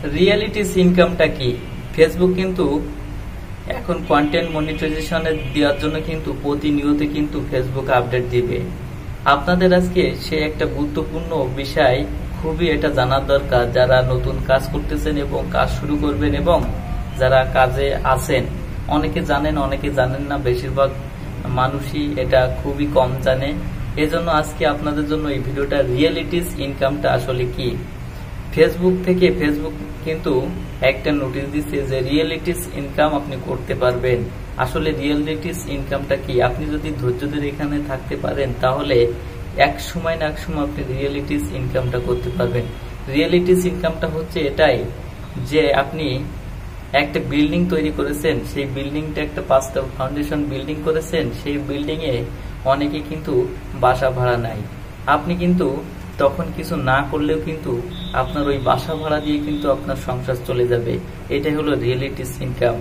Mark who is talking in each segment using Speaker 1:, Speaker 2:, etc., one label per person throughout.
Speaker 1: Realities ইনকামটা কি? Facebook কিন্তু এখন কন্টেন্ট মনিটাইজেশনে দেওয়ার জন্য কিন্তু প্রতিনিয়ত কিন্তু ফেসবুক আপডেট দিবে। আপনাদের আজকে সে একটা গুরুত্বপূর্ণ বিষয়, খুবই এটা জানার দরকার যারা নতুন কাজ করতেছেন এবং কাজ শুরু করবেন এবং যারা কাজে আছেন। অনেকে জানেন, অনেকে জানেন না, বেশিরভাগ মানুষই এটা খুবই কম জানে। এজন্য আজকে আপনাদের জন্য এই ভিডিওটা, রিয়েলিটিস ইনকামটা আসলে কি। ফেসবুক কিন্তু একটা নোটিশ দিচ্ছে যে রিয়েলিটিস ইনকাম আপনি করতে পারবেন। আসলে রিয়েলিটিস ইনকামটা কি? আপনি যদি ধৈর্য ধরে এখানে থাকতে পারেন তাহলে এক সময় না এক সময় আপনি রিয়েলিটিস ইনকামটা করতে পারবেন। রিয়েলিটিস ইনকামটা হচ্ছে এটাই যে আপনি একটা বিল্ডিং তৈরি করেছেন, সেই বিল্ডিংটা একটা 5টা ফাউন্ডেশন বিল্ডিং করেছেন, সেই বিল্ডিং এ অনেকে কিন্তু বাসা ভাড়া নেয়। আপনি কিন্তু তখন কিছু না করলেও কিন্তু আপনার ওই বাসা ভাড়া দিয়ে কিন্তু আপনার সংসার চলে যাবে। এটাই হলো রিয়েলিটিস ইনকাম।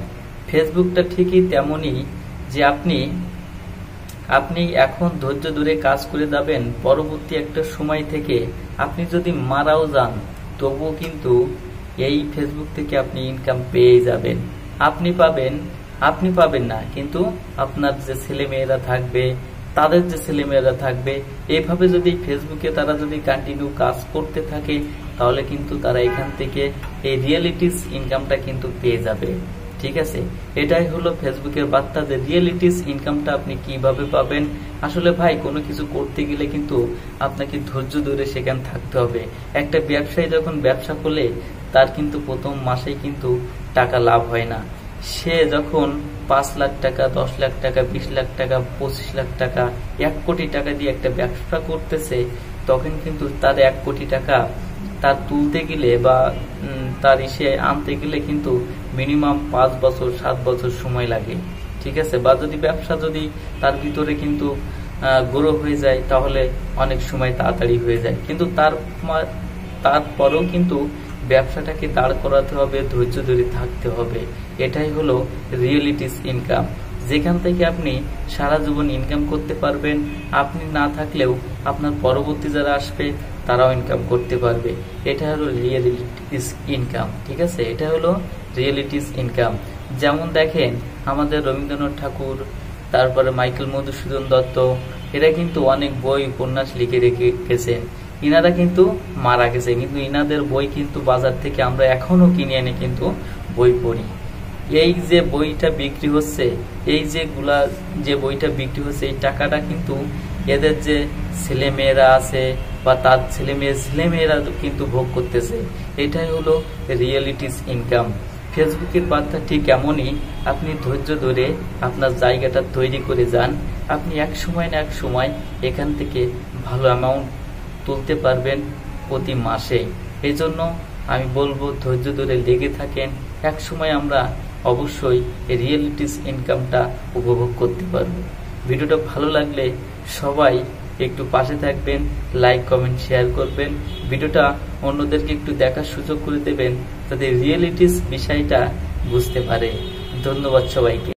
Speaker 1: ফেসবুকটা ঠিকই তেমনই যে আপনি এখন ধৈর্য ধরে কাজ করে যাবেন, পরবর্তী একটা সময় থেকে আপনি যদি মারাও যান তবুও কিন্তু এই ফেসবুক থেকে আপনি ইনকাম পেয়ে যাবেন। আপনি পাবেন না, কিন্তু আপনার যে ছেলে মেয়েরা থাকবে, তাদের যে ছেলেমেয়েরা থাকবে, এইভাবে যদি ফেসবুকে তারা যদি কন্টিনিউ কাজ করতে থাকে তাহলে কিন্তু তারা এখান থেকে এই রিয়েলিটিস ইনকামটা কিন্তু পেয়ে যাবে। ঠিক আছে, এটাই হলো ফেসবুকের বার্তা যে রিয়েলিটিস ইনকামটা আপনি কিভাবে পাবেন। আসলে ভাই, কোনো কিছু করতে গেলে কিন্তু আপনাকে ধৈর্য ধরে সেখানে থাকতে হবে। একটা ব্যবসায়ী যখন ব্যবসা করলে তার কিন্তু প্রথম মাসেই কিন্তু টাকা লাভ হয় না। সে যখন 5 লাখ টাকা, 10 লাখ টাকা, 20 লাখ টাকা, 25 লাখ টাকা, 1 কোটি টাকা দিয়ে একটা ব্যবসা করতেছে, তখন কিন্তু তার 1 কোটি টাকা তার তুলতে গেলে বা তার আনতে গেলে কিন্তু মিনিমাম 5 বছর 7 বছর সময় লাগে। ঠিক আছে, বা যদি ব্যবসা যদি তার ভিতরে কিন্তু গ্রো হয়ে যায় তাহলে অনেক সময় তাড়াতাড়ি হয়ে যায়। কিন্তু তারপরেও কিন্তু ব্যবসাটাকে দাঁড় করাতে হবে, ধৈর্য ধরে থাকতে হবে। এটাই হলো রিয়েলিটিস ইনকাম, যেখান থেকে আপনি সারা জীবন ইনকাম করতে পারবেন। আপনি না থাকলেও আপনার পরবর্তী যারা আসবে তারাও ইনকাম করতে পারবে। এটা হলো রিয়েলিটিস ইনকাম। ঠিক আছে, এটা হলো রিয়েলিটিস ইনকাম। যেমন দেখেন, আমাদের রবীন্দ্রনাথ ঠাকুর, তারপরে মাইকেল মধুসূদন দত্ত, এরা কিন্তু অনেক বই উপন্যাস লিখে রেখেছেন। ইনারা কিন্তু মারা গেছে, কিন্তু ইনাদের বই কিন্তু বাজার থেকে আমরা এখনো কিনে এনে কিন্তু বই পড়ি। এই যে বইটা বিক্রি হচ্ছে, যে বইটা বিক্রি হচ্ছে, এই টাকাটা কিন্তু এদের যে ছেলে মেয়েরা আছে বা তার ছেলেমেয়েরা কিন্তু ভোগ করতেছে। এটাই হলো রিয়েলিটিস ইনকাম। ফেসবুকের বার্তা ঠিক এমনই, আপনি ধৈর্য ধরে আপনার জায়গাটা তৈরি করে যান। আপনি এক সময় না এক সময় এখান থেকে ভালো অ্যামাউন্ট তুলতে পারবেন প্রতি মাসে। এই জন্য আমি বলবো ধৈর্য ধরে লেগে থাকেন, এক সময় আমরা অবশ্যই রিয়েলিটিস ইনকামটা উপভোগ করতে পারবো। ভিডিওটা ভালো লাগলে সবাই একটু পাশে থাকবেন, লাইক কমেন্ট শেয়ার করবেন, ভিডিওটা অন্যদেরকে একটু দেখার সুযোগ করে দেবেন যাতে রিয়েলিটিস বিষয়টা বুঝতে পারে। ধন্যবাদ সবাইকে।